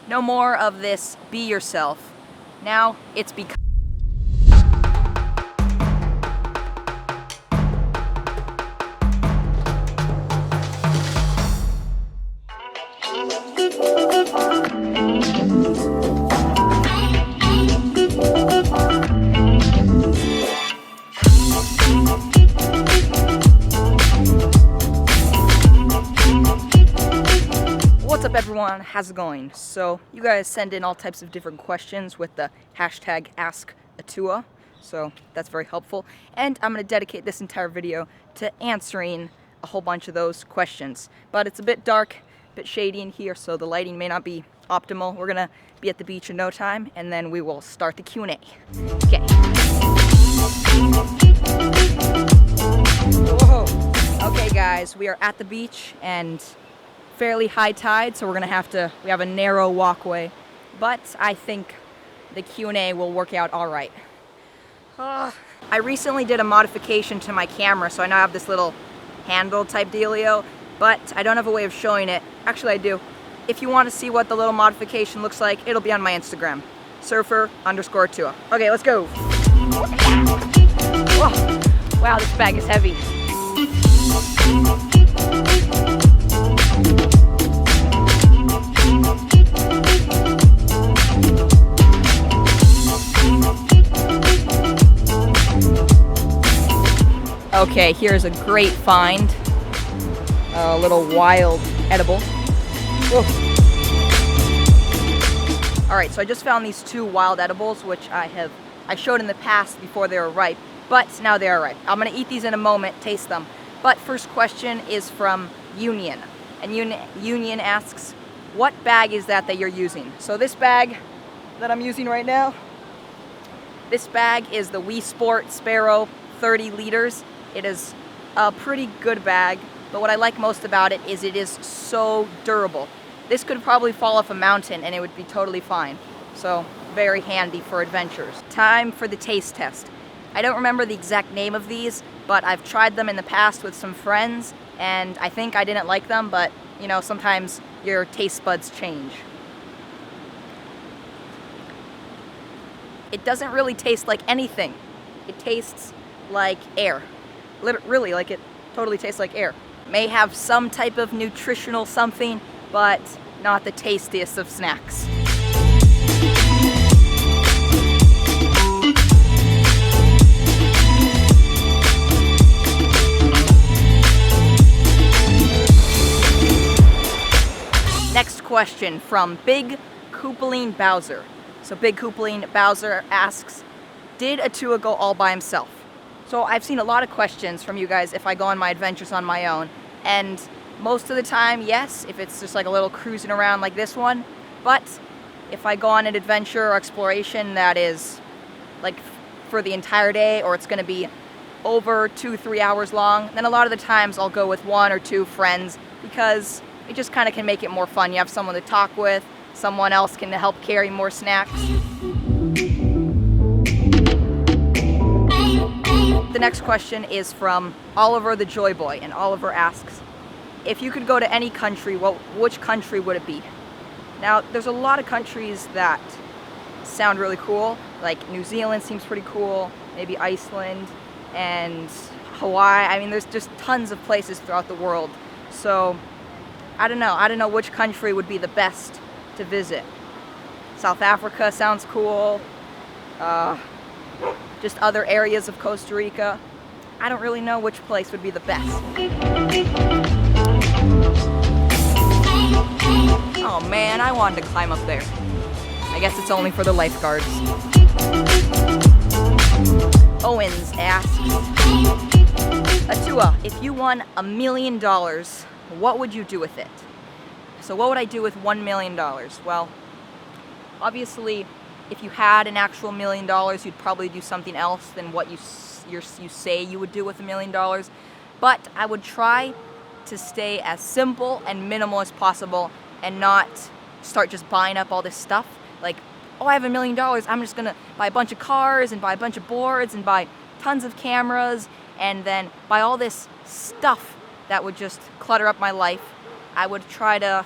No more of this be yourself. Now it's become. What's up everyone, how's it going? So you guys send in all types of different questions with the hashtag AskAtua, so that's very helpful. And I'm going to dedicate this entire video to answering a whole bunch of those questions. But it's a bit dark, a bit shady in here, so the lighting may not be optimal. We're going to be at the beach in no time, and then we will start the Q&A. Okay. Whoa. Okay guys, we are at the beach, and fairly high tide, so we have a narrow walkway, but I think the Q&A will work out all right. I recently did a modification to my camera, so I now have this little handle type dealio, but I don't have a way of showing it. Actually, I do. If you want to see what the little modification looks like, it'll be on my Instagram, surfer_Tua. Okay, let's go. Whoa. Wow, this bag is heavy. Okay, here's a great find. A little wild edible. Whoa. Alright, so I just found these two wild edibles, which I showed in the past before they were ripe, but now they are ripe. I'm going to eat these in a moment, taste them. But first question is from Union. And Union asks, what bag is that you're using? So this bag that I'm using right now, this bag is the We Sport Sparrow 30 liters. It is a pretty good bag, but what I like most about it is it is so durable. This could probably fall off a mountain and it would be totally fine. So very handy for adventures. Time for the taste test. I don't remember the exact name of these, but I've tried them in the past with some friends, and I think I didn't like them, but you know, sometimes your taste buds change. It doesn't really taste like anything. It tastes like air. Really, like it totally tastes like air. May have some type of nutritional something, but not the tastiest of snacks. Next question from Big Koopaline Bowser. So Big Koopaline Bowser asks, did Atua go all by himself? So I've seen a lot of questions from you guys if I go on my adventures on my own, and most of the time, yes, if it's just like a little cruising around like this one. But if I go on an adventure or exploration that is like for the entire day, or it's going to be over 2-3 hours long, then a lot of the times I'll go with 1 or 2 friends, because it just kind of can make it more fun. You have someone to talk with, someone else can help carry more snacks. The next question is from Oliver the Joy Boy, and Oliver asks, if you could go to any country, which country would it be? Now, there's a lot of countries that sound really cool, like New Zealand seems pretty cool, maybe Iceland, and Hawaii. I mean, there's just tons of places throughout the world, so I don't know which country would be the best to visit. South Africa sounds cool. Just other areas of Costa Rica. I don't really know which place would be the best. Oh man, I wanted to climb up there. I guess it's only for the lifeguards. Owens asks, Atua, if you won $1 million, what would you do with it? So what would I do with $1 million? Well, obviously, if you had an actual $1 million, you'd probably do something else than what you say you would do with $1 million. But I would try to stay as simple and minimal as possible and not start just buying up all this stuff. Like, oh, I have $1 million, I'm just gonna buy a bunch of cars and buy a bunch of boards and buy tons of cameras and then buy all this stuff that would just clutter up my life. I would try to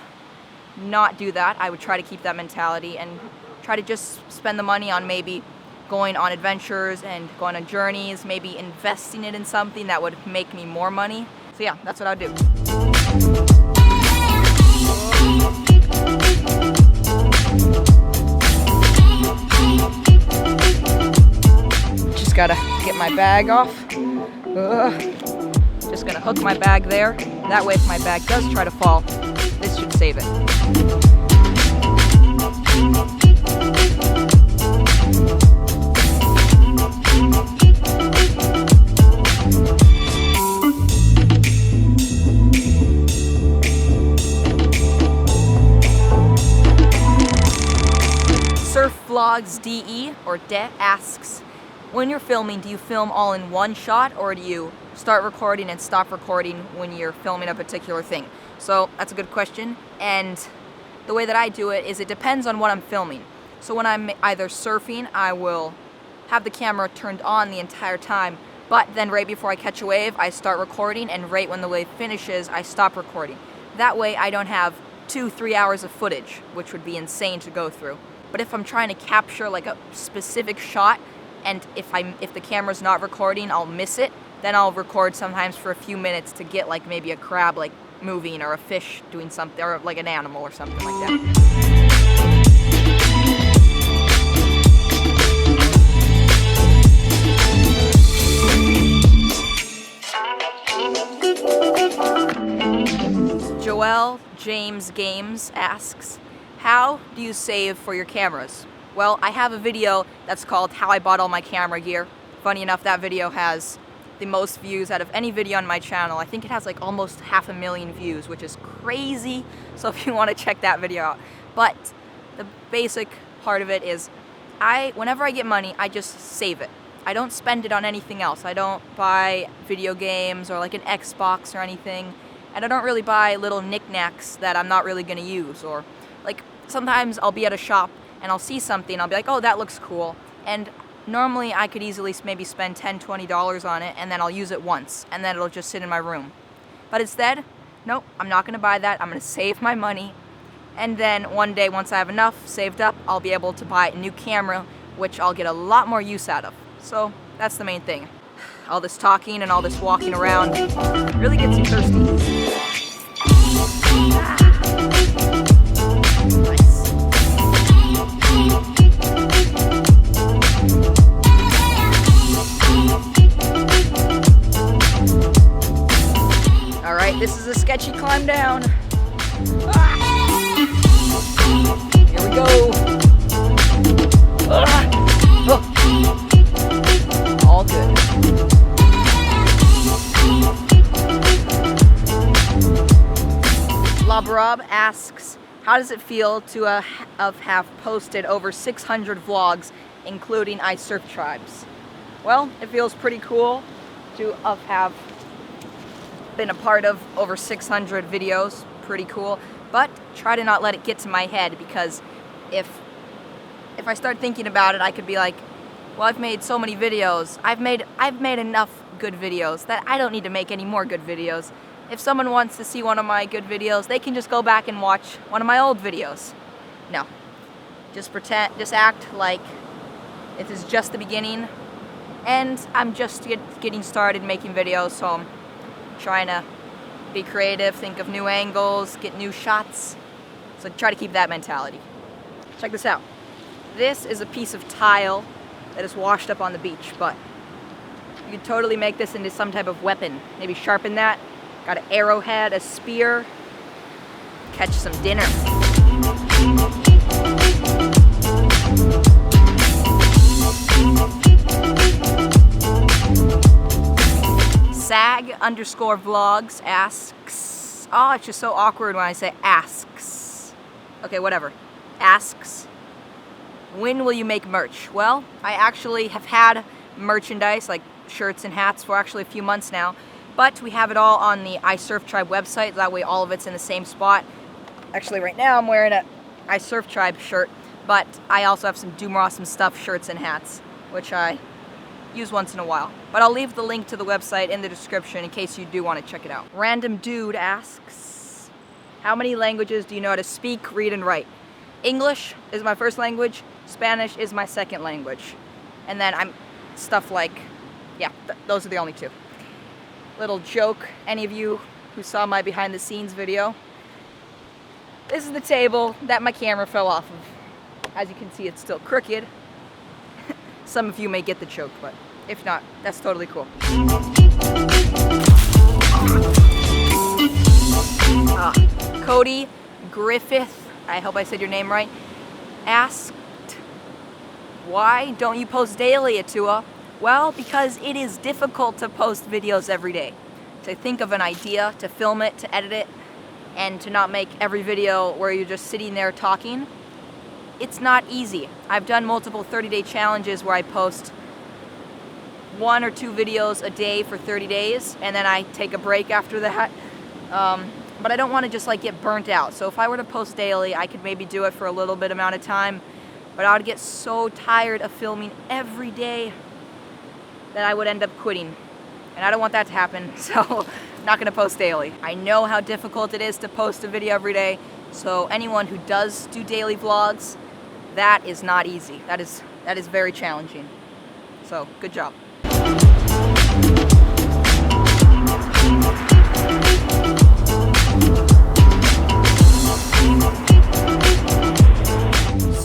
not do that. I would try to keep that mentality and try to just spend the money on maybe going on adventures and going on journeys, maybe investing it in something that would make me more money. So yeah, that's what I would do. Just gotta get my bag off. Just gonna hook my bag there. That way if my bag does try to fall, this should save it. Surf Vlogs DE or De asks, when you're filming, do you film all in one shot or do you start recording and stop recording when you're filming a particular thing? So that's a good question, and the way that I do it is it depends on what I'm filming. So when I'm either surfing, I will have the camera turned on the entire time, but then right before I catch a wave, I start recording, and right when the wave finishes, I stop recording. That way I don't have 2-3 hours of footage, which would be insane to go through. But if I'm trying to capture like a specific shot, and if the camera's not recording, I'll miss it, then I'll record sometimes for a few minutes to get like maybe a crab like moving or a fish doing something, or like an animal or something like that. Joel James Games asks, how do you save for your cameras? Well, I have a video that's called How I Bought All My Camera Gear. Funny enough, that video has the most views out of any video on my channel. I think it has like almost 500,000 views, which is crazy. So if you want to check that video out. But the basic part of it is whenever I get money, I just save it. I don't spend it on anything else. I don't buy video games or like an Xbox or anything. And I don't really buy little knickknacks that I'm not really going to use. Or like sometimes I'll be at a shop and I'll see something, I'll be like, oh, that looks cool. And normally I could easily maybe spend $10, $20 on it, and then I'll use it once, and then it'll just sit in my room. But instead, nope, I'm not gonna buy that. I'm gonna save my money. And then one day, once I have enough saved up, I'll be able to buy a new camera, which I'll get a lot more use out of. So that's the main thing. All this talking and all this walking around really gets you thirsty. Alright, this is a sketchy climb down. Ah! Here we go. Ah! Oh. All good. Labrob asks, how does it feel to have posted over 600 vlogs, including I Surf Tribes? Well, it feels pretty cool to have been a part of over 600 videos. Pretty cool. But try to not let it get to my head, because if I start thinking about it, I could be like, well, I've made so many videos. I've made enough good videos that I don't need to make any more good videos. If someone wants to see one of my good videos, they can just go back and watch one of my old videos. No. Just act like it is just the beginning, and I'm just getting started making videos, so I'm trying to be creative, think of new angles, get new shots. So try to keep that mentality. Check this out. This is a piece of tile that is washed up on the beach, but you could totally make this into some type of weapon. Maybe sharpen that. Got an arrowhead, a spear. Catch some dinner. Sag_vlogs asks, oh, it's just so awkward when I say asks. Okay, whatever. Asks, when will you make merch? Well, I actually have had merchandise like shirts and hats for actually a few months now, but we have it all on the I Surf Tribe website. That way all of it's in the same spot. Actually right now I'm wearing a I Surf Tribe shirt, but I also have some Doom Awesome Stuff shirts and hats, which I use once in a while. But I'll leave the link to the website in the description in case you do want to check it out. Random Dude asks, How many languages do you know how to speak, read, and write? English is my first language, Spanish is my second language. And then I'm stuff like, yeah, those are the only two. Little joke, any of you who saw my behind the scenes video. This is the table that my camera fell off of. As you can see, it's still crooked. Some of you may get the joke, but if not, that's totally cool. Cody Griffith, I hope I said your name right, asked, why don't you post daily, Atua? Well, because it is difficult to post videos every day. To think of an idea, to film it, to edit it, and to not make every video where you're just sitting there talking. It's not easy. I've done multiple 30-day challenges where I post 1 or 2 videos a day for 30 days, and then I take a break after that. But I don't want to just like get burnt out. So if I were to post daily, I could maybe do it for a little bit amount of time, but I would get so tired of filming every day that I would end up quitting. And I don't want that to happen, so I'm not going to post daily. I know how difficult it is to post a video every day, so anyone who does do daily vlogs, that is not easy. That is very challenging. So, good job.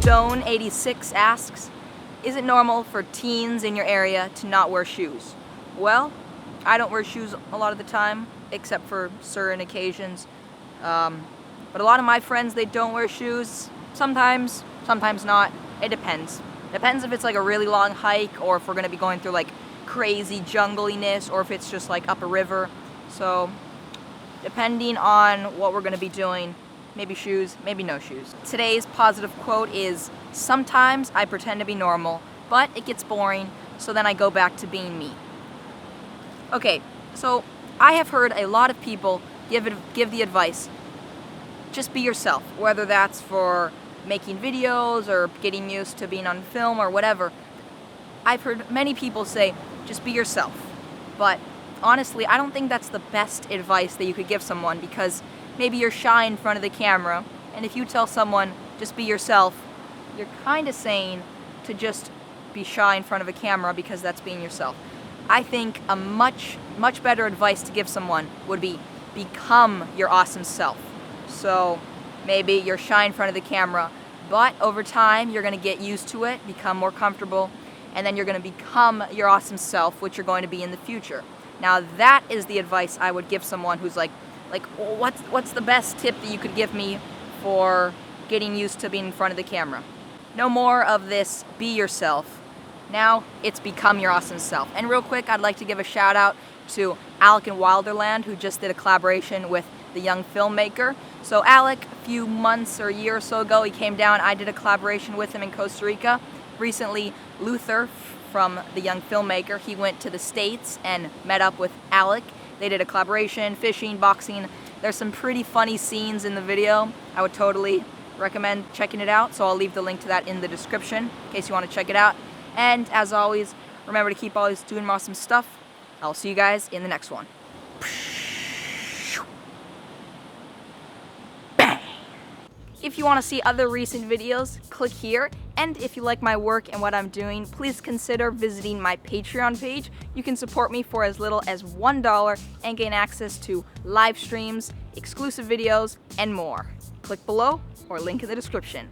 Stone86 asks, is it normal for teens in your area to not wear shoes? Well, I don't wear shoes a lot of the time, except for certain occasions. But a lot of my friends, they don't wear shoes. Sometimes not. It depends. Depends if it's like a really long hike, or if we're gonna be going through like crazy jungliness, or if it's just like up a river. So, depending on what we're gonna be doing, maybe shoes, maybe no shoes. Today's positive quote is, sometimes I pretend to be normal, but it gets boring, so then I go back to being me. Okay, so I have heard a lot of people give the advice, just be yourself, whether that's for making videos or getting used to being on film or whatever. I've heard many people say, just be yourself. But honestly, I don't think that's the best advice that you could give someone, because maybe you're shy in front of the camera, and if you tell someone, just be yourself, you're kind of saying to just be shy in front of a camera, because that's being yourself. I think a much better advice to give someone would be, become your awesome self. So maybe you're shy in front of the camera, but over time you're going to get used to it, become more comfortable, and then you're going to become your awesome self, which you're going to be in the future. Now that is the advice I would give someone who's like, what's the best tip that you could give me for getting used to being in front of the camera? No more of this be yourself. Now it's become your awesome self. And real quick, I'd like to give a shout out to Alec in Wilderland, who just did a collaboration with the young filmmaker. So Alec, a few months or a year or so ago, he came down. I did a collaboration with him in Costa Rica. Recently, Luther from the young filmmaker, he went to the States and met up with Alec. They did a collaboration, fishing, boxing. There's some pretty funny scenes in the video. I would totally recommend checking it out, so I'll leave the link to that in the description in case you want to check it out. And as always, remember to keep always doing awesome stuff. I'll see you guys in the next one. Bang! If you want to see other recent videos, click here. And if you like my work and what I'm doing, please consider visiting my Patreon page. You can support me for as little as $1 and gain access to live streams, exclusive videos, and more. Click below or link in the description.